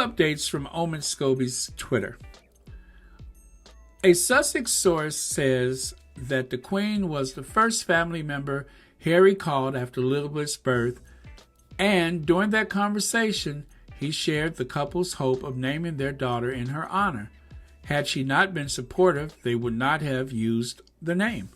updates from Omen Scobie's Twitter. A Sussex source says that the Queen was the first family member Harry called after Elizabeth's birth, and during that conversation, he shared the couple's hope of naming their daughter in her honor. Had she not been supportive, they would not have used the name.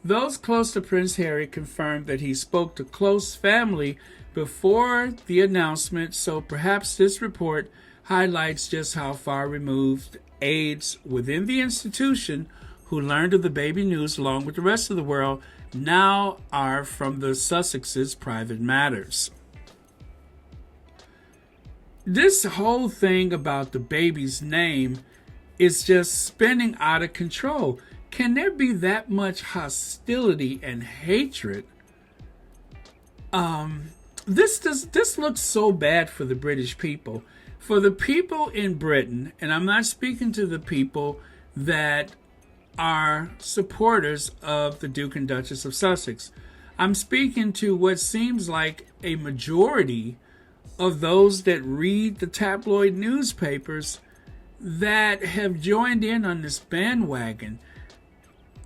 Those close to Prince Harry confirmed that he spoke to close family before the announcement, so perhaps this report highlights just how far removed aides within the institution who learned of the baby news along with the rest of the world now are from the Sussex's private matters. This whole thing about the baby's name is just spinning out of control. Can there be that much hostility and hatred? This looks so bad for the British people. For the people in Britain, and I'm not speaking to the people that are supporters of the Duke and Duchess of Sussex. I'm speaking to what seems like a majority of those that read the tabloid newspapers that have joined in on this bandwagon.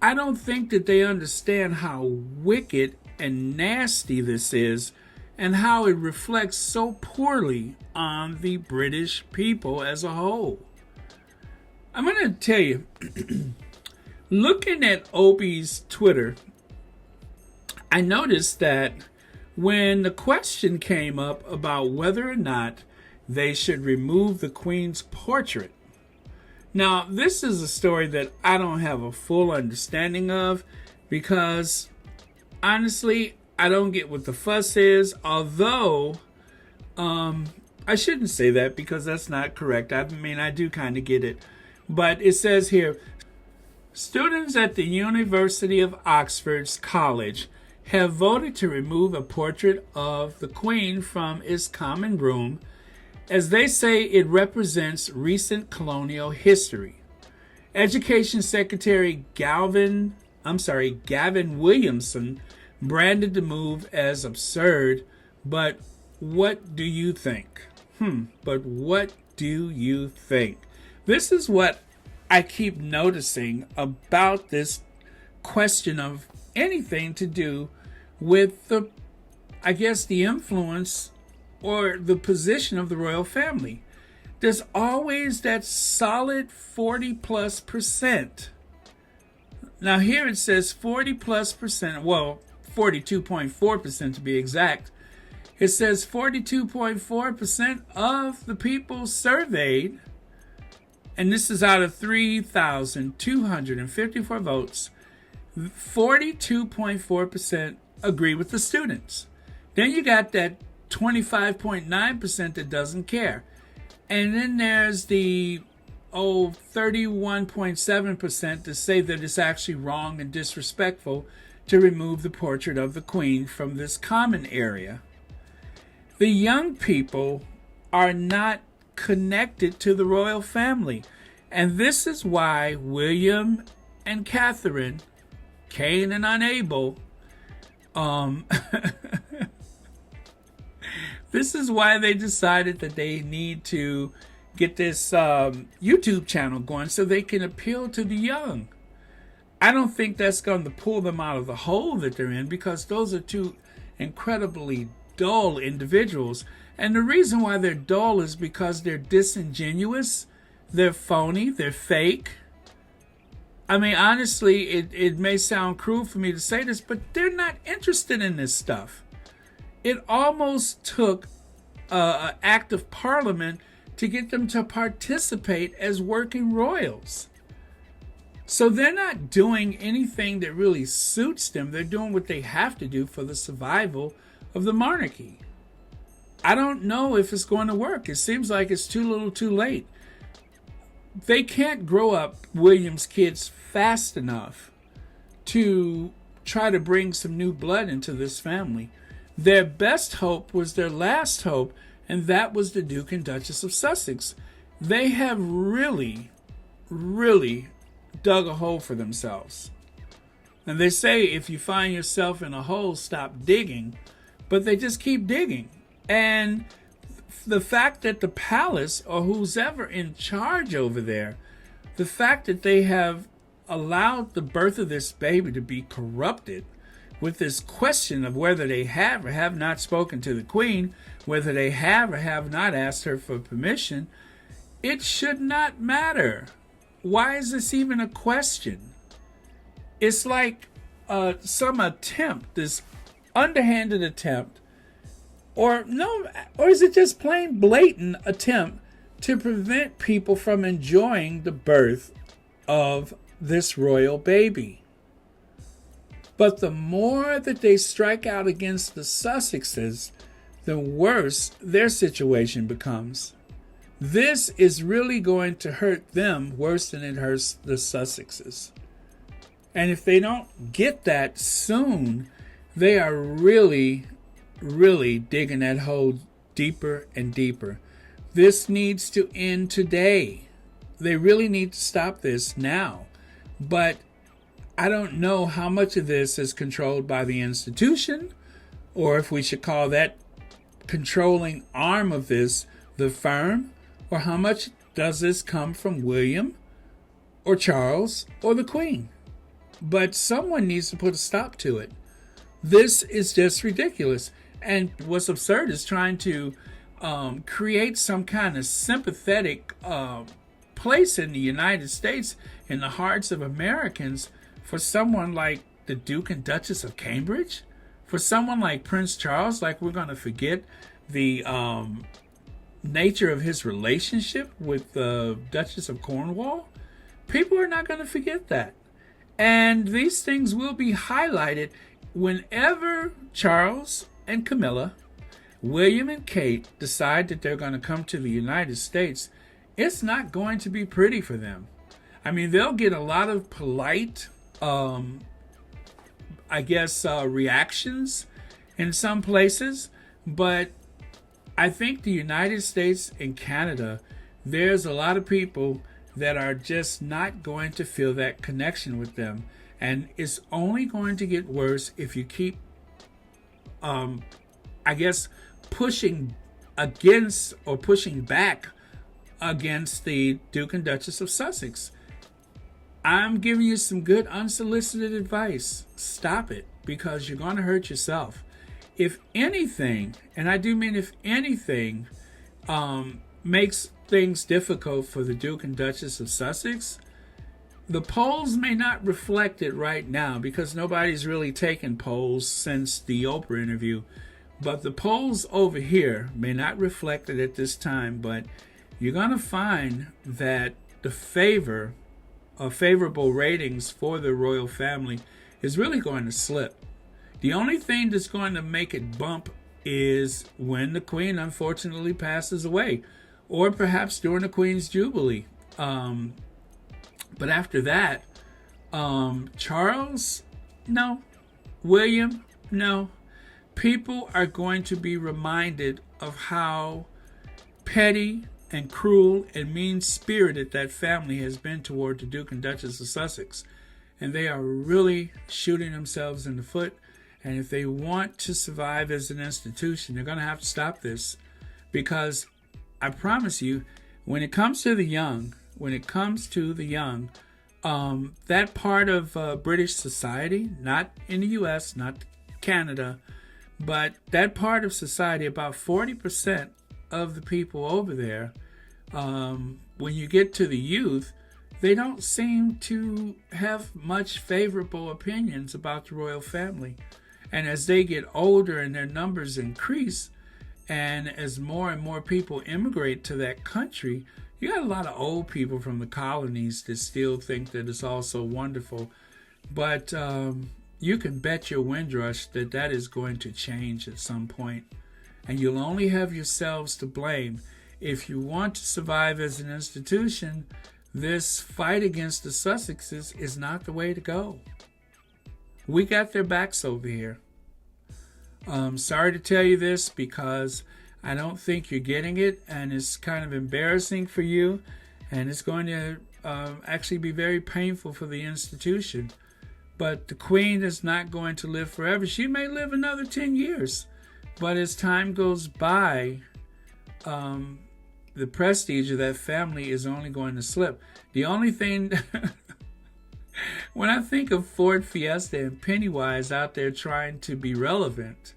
I don't think that they understand how wicked and nasty this is and how it reflects so poorly on the British people as a whole. I'm going to tell you, looking at Opie's Twitter, I noticed that when the question came up about whether or not they should remove the Queen's portrait. Now, this is a story that I don't have a full understanding of because, honestly, I don't get what the fuss is, although I shouldn't say that because that's not correct. I mean, I do kind of get it. But it says here, students at the University of Oxford's college have voted to remove a portrait of the Queen from its common room as they say it represents recent colonial history. Education Secretary Gavin Williamson branded the move as absurd, but what do you think? But what do you think? This is what I keep noticing about this question of anything to do with the influence or the position of the royal family. There's always that solid 40+%. Now here it says 40+%, well, 42.4% to be exact. It says 42.4% of the people surveyed, and this is out of 3,254 votes, 42.4% agree with the students. Then you got that 25.9% that doesn't care. And then there's the 31.7% to say that it's actually wrong and disrespectful to remove the portrait of the Queen from this common area. The young people are not connected to the royal family. And this is why William and Catherine, Cain and unable, this is why they decided that they need to get this YouTube channel going so they can appeal to the young. I don't think that's going to pull them out of the hole that they're in because those are two incredibly dull individuals. And the reason why they're dull is because they're disingenuous, they're phony, they're fake. I mean, honestly, it may sound cruel for me to say this, but they're not interested in this stuff. It almost took an act of parliament to get them to participate as working royals. So they're not doing anything that really suits them. They're doing what they have to do for the survival of the monarchy. I don't know if it's going to work. It seems like it's too little too late. They can't grow up William's kids fast enough to try to bring some new blood into this family. Their best hope was their last hope, and that was the Duke and Duchess of Sussex. They have really, really dug a hole for themselves. And they say if you find yourself in a hole, stop digging. But they just keep digging. And the fact that the palace, or who's ever in charge over there, the fact that they have allowed the birth of this baby to be corrupted with this question of whether they have or have not spoken to the Queen, whether they have or have not asked her for permission, it should not matter. Why is this even a question? It's like some attempt, this underhanded attempt, or is it just plain blatant attempt to prevent people from enjoying the birth of this royal baby? But the more that they strike out against the Sussexes, the worse their situation becomes. This is really going to hurt them worse than it hurts the Sussexes. And if they don't get that soon, they are really, really digging that hole deeper and deeper. This needs to end today. They really need to stop this now. But I don't know how much of this is controlled by the institution, or if we should call that controlling arm of this the firm, or how much does this come from William or Charles or the Queen. But someone needs to put a stop to it. This is just ridiculous. And what's absurd is trying to create some kind of sympathetic place in the United States, in the hearts of Americans, for someone like the Duke and Duchess of Cambridge, for someone like Prince Charles. Like we're going to forget the nature of his relationship with the Duchess of Cornwall. People are not going to forget that. And these things will be highlighted whenever Charles and Camilla, William and Kate decide that they're going to come to the United States. It's not going to be pretty for them. I mean, they'll get a lot of polite, reactions in some places, but I think the United States and Canada, there's a lot of people that are just not going to feel that connection with them. And it's only going to get worse if you keep, pushing against or pushing back against the Duke and Duchess of Sussex. I'm giving you some good unsolicited advice. Stop it, because you're going to hurt yourself. If anything, and I do mean if anything, makes things difficult for the Duke and Duchess of Sussex, the polls may not reflect it right now because nobody's really taken polls since the Oprah interview. But the polls over here may not reflect it at this time, but you're going to find that the favorable ratings for the royal family is really going to slip. The only thing that's going to make it bump is when the Queen unfortunately passes away, or perhaps during the Queen's Jubilee. But after that, Charles, no. William, no. People are going to be reminded of how petty and cruel and mean-spirited that family has been toward the Duke and Duchess of Sussex. And they are really shooting themselves in the foot. And if they want to survive as an institution, they're going to have to stop this. Because I promise you, when it comes to the young, that part of British society, not in the U.S., not Canada, but that part of society, about 40% of the people over there, when you get to the youth, they don't seem to have much favorable opinions about the royal family. And as they get older and their numbers increase, and as more and more people immigrate to that country, you got a lot of old people from the colonies that still think that it's all so wonderful. But you can bet your windrush that that is going to change at some point. And you'll only have yourselves to blame. If you want to survive as an institution, this fight against the Sussexes is not the way to go. We got their backs over here. Sorry to tell you this, because I don't think you're getting it, and it's kind of embarrassing for you, and it's going to actually be very painful for the institution. But the Queen is not going to live forever. She may live another 10 years, but as time goes by, the prestige of that family is only going to slip. The only thing, when I think of Ford Fiesta and Pennywise out there trying to be relevant,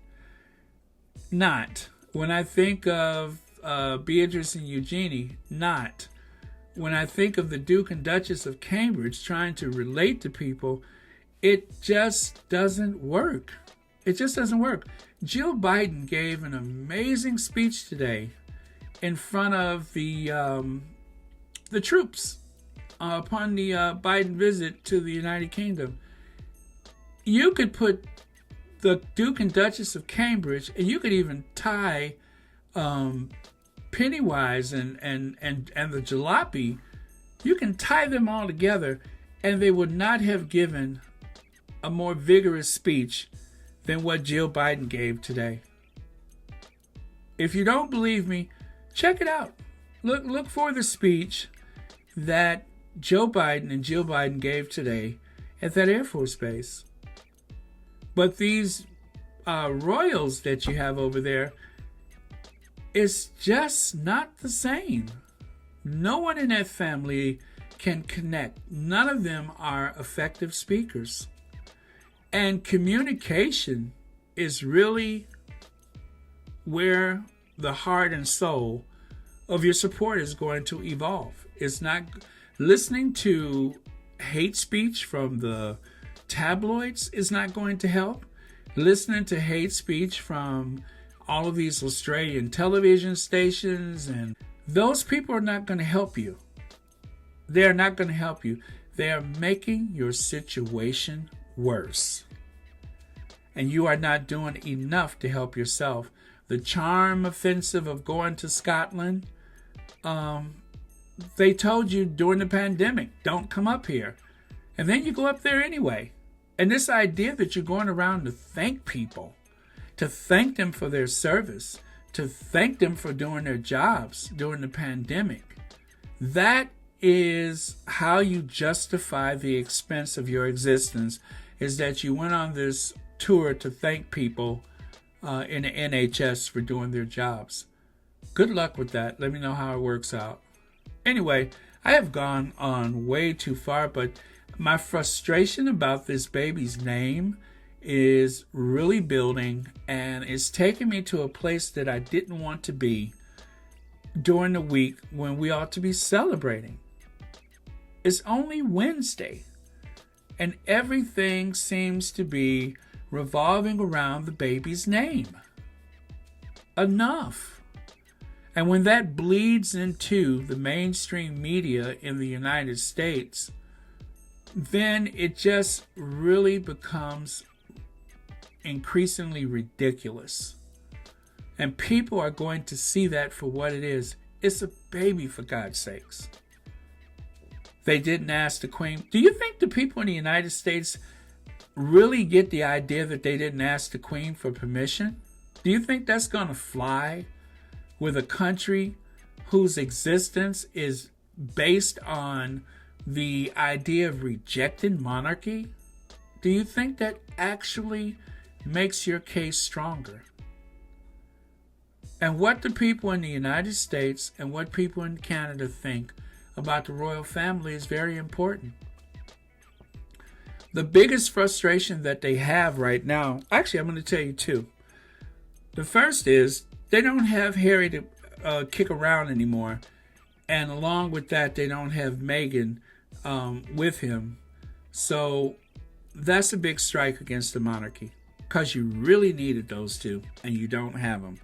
not. When I think of Beatrice and Eugenie, not. When I think of the Duke and Duchess of Cambridge trying to relate to people, it just doesn't work. It just doesn't work. Jill Biden gave an amazing speech today in front of the troops upon the Biden visit to the United Kingdom. You could put the Duke and Duchess of Cambridge, and you could even tie Pennywise and the Jalopy. You can tie them all together, and they would not have given a more vigorous speech than what Jill Biden gave today. If you don't believe me, check it out. Look for the speech that Joe Biden and Jill Biden gave today at that Air Force base. But these royals that you have over there, it's just not the same. No one in that family can connect. None of them are effective speakers. And communication is really where the heart and soul of your support is going to evolve. It's not listening to hate speech from the tabloids is not going to help. Listening to hate speech from all of these Australian television stations, and those people are not going to help you. They are not going to help you. They are making your situation worse. And you are not doing enough to help yourself. The charm offensive of going to Scotland, they told you during the pandemic, don't come up here. And then you go up there anyway. And this idea that you're going around to thank people, to thank them for their service, to thank them for doing their jobs during the pandemic, that is how you justify the expense of your existence, is that you went on this tour to thank people in the NHS for doing their jobs. Good luck with that. Let me know how it works out. Anyway, I have gone on way too far, but my frustration about this baby's name is really building, and it's taking me to a place that I didn't want to be during the week when we ought to be celebrating. It's only Wednesday, and everything seems to be revolving around the baby's name. Enough. And when that bleeds into the mainstream media in the United States, then it just really becomes increasingly ridiculous. And people are going to see that for what it is. It's a baby, for God's sakes. They didn't ask the Queen. Do you think the people in the United States really get the idea that they didn't ask the Queen for permission? Do you think that's going to fly with a country whose existence is based on the idea of rejecting monarchy? Do you think that actually makes your case stronger? And what the people in the United States and what people in Canada think about the royal family is very important. The biggest frustration that they have right now, actually I'm going to tell you two. The first is they don't have Harry to kick around anymore. And along with that, they don't have Meghan with him. So that's a big strike against the monarchy, because you really needed those two and you don't have them.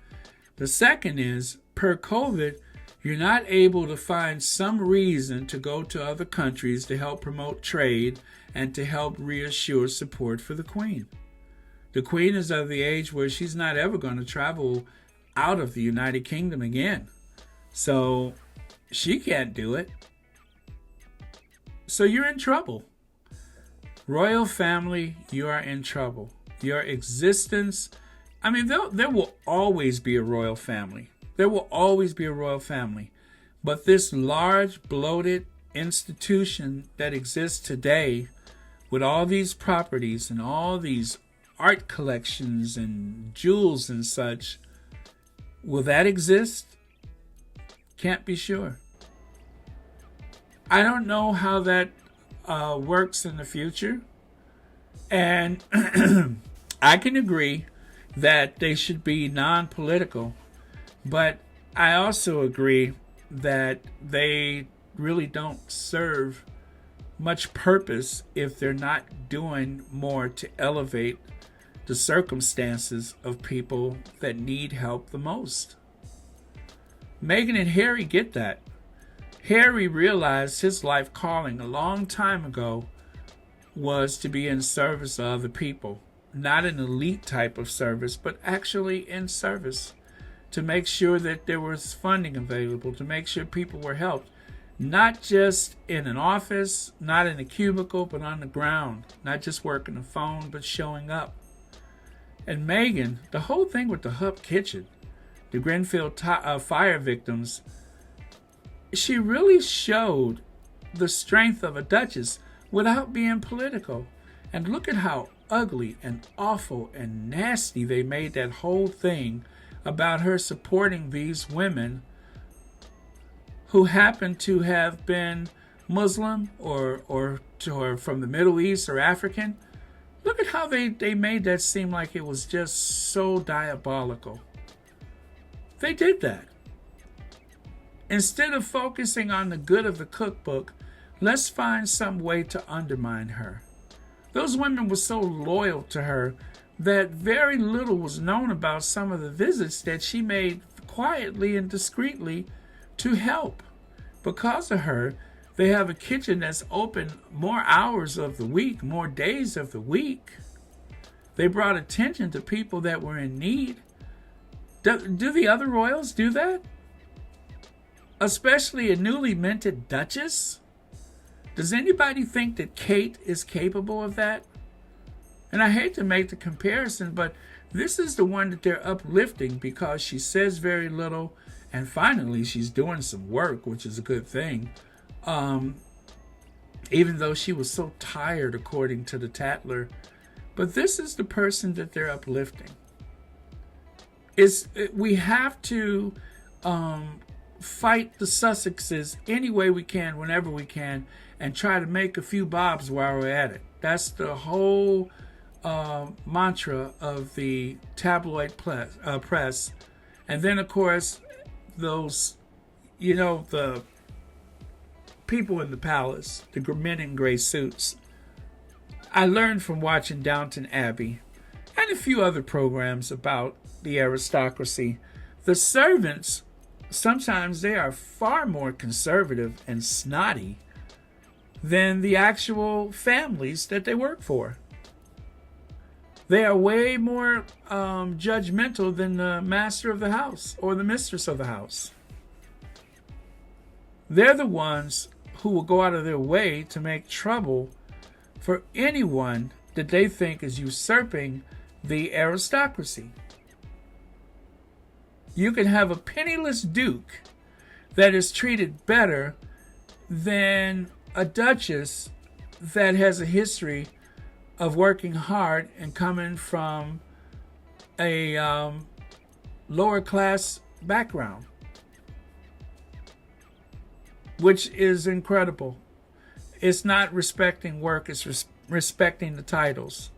The second is, per COVID, you're not able to find some reason to go to other countries to help promote trade and to help reassure support for the Queen. The Queen is of the age where she's not ever going to travel out of the United Kingdom again. So she can't do it. So you're in trouble. Royal family, you are in trouble. Your existence, I mean, there will always be a royal family. There will always be a royal family. But this large, bloated institution that exists today with all these properties and all these art collections and jewels and such, will that exist Can't be sure. I don't know how that works in the future. And I can agree that they should be non-political, but I also agree that they really don't serve much purpose if they're not doing more to elevate the circumstances of people that need help the most. Meghan and Harry get that. Harry realized his life calling a long time ago was to be in service of other people. Not an elite type of service, but actually in service to make sure that there was funding available, to make sure people were helped. Not just in an office, not in a cubicle, but on the ground. Not just working the phone, but showing up. And Meghan, the whole thing with the Hupp kitchen, the Grenfell fire victims, she really showed the strength of a duchess without being political. And look at how ugly and awful and nasty they made that whole thing about her supporting these women who happen to have been Muslim or from the Middle East or African. Look at how they made that seem like it was just so diabolical. They did that. Instead of focusing on the good of the cookbook, let's find some way to undermine her. Those women were so loyal to her that very little was known about some of the visits that she made quietly and discreetly to help. Because of her, they have a kitchen that's open more hours of the week, more days of the week. They brought attention to people that were in need. Do the other royals do that? Especially a newly minted duchess? Does anybody think that Kate is capable of that? And I hate to make the comparison, but this is the one that they're uplifting because she says very little, and finally she's doing some work, which is a good thing. Even though she was so tired, according to the Tatler. But this is the person that they're uplifting. We have to fight the Sussexes any way we can, whenever we can, and try to make a few bobs while we're at it. That's the whole mantra of the tabloid press. And then, of course, those, the people in the palace, the men in gray suits. I learned from watching Downton Abbey and a few other programs about the aristocracy. The servants, sometimes they are far more conservative and snotty than the actual families that they work for. They are way more judgmental than the master of the house or the mistress of the house. They're the ones who will go out of their way to make trouble for anyone that they think is usurping the aristocracy. You can have a penniless duke that is treated better than a duchess that has a history of working hard and coming from a lower class background, which is incredible. It's not respecting work, it's respecting the titles.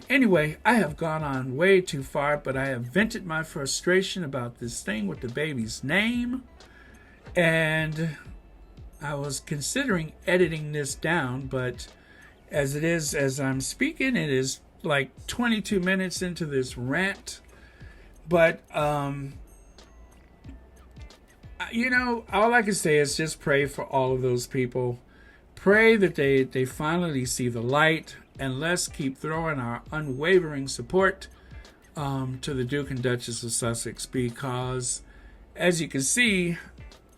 Anyway, I have gone on way too far, but I have vented my frustration about this thing with the baby's name. And I was considering editing this down, but as it is, as I'm speaking, it is like 22 minutes into this rant. But, all I can say is just pray for all of those people. Pray that they finally see the light. And let's keep throwing our unwavering support to the Duke and Duchess of Sussex, because, as you can see,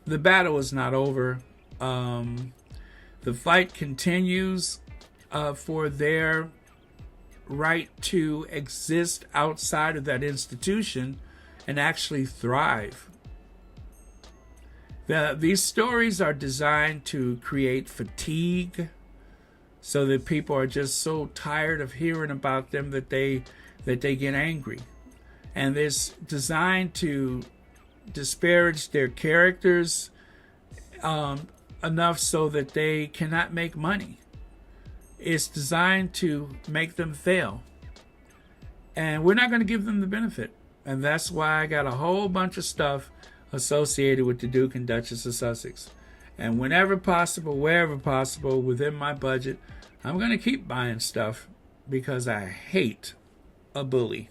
the battle is not over. The fight continues for their right to exist outside of that institution and actually thrive. These stories are designed to create fatigue, so that people are just so tired of hearing about them that they get angry. And it's designed to disparage their characters enough so that they cannot make money. It's designed to make them fail. And we're not going to give them the benefit. And that's why I got a whole bunch of stuff associated with the Duke and Duchess of Sussex. And whenever possible, wherever possible, within my budget, I'm going to keep buying stuff because I hate a bully.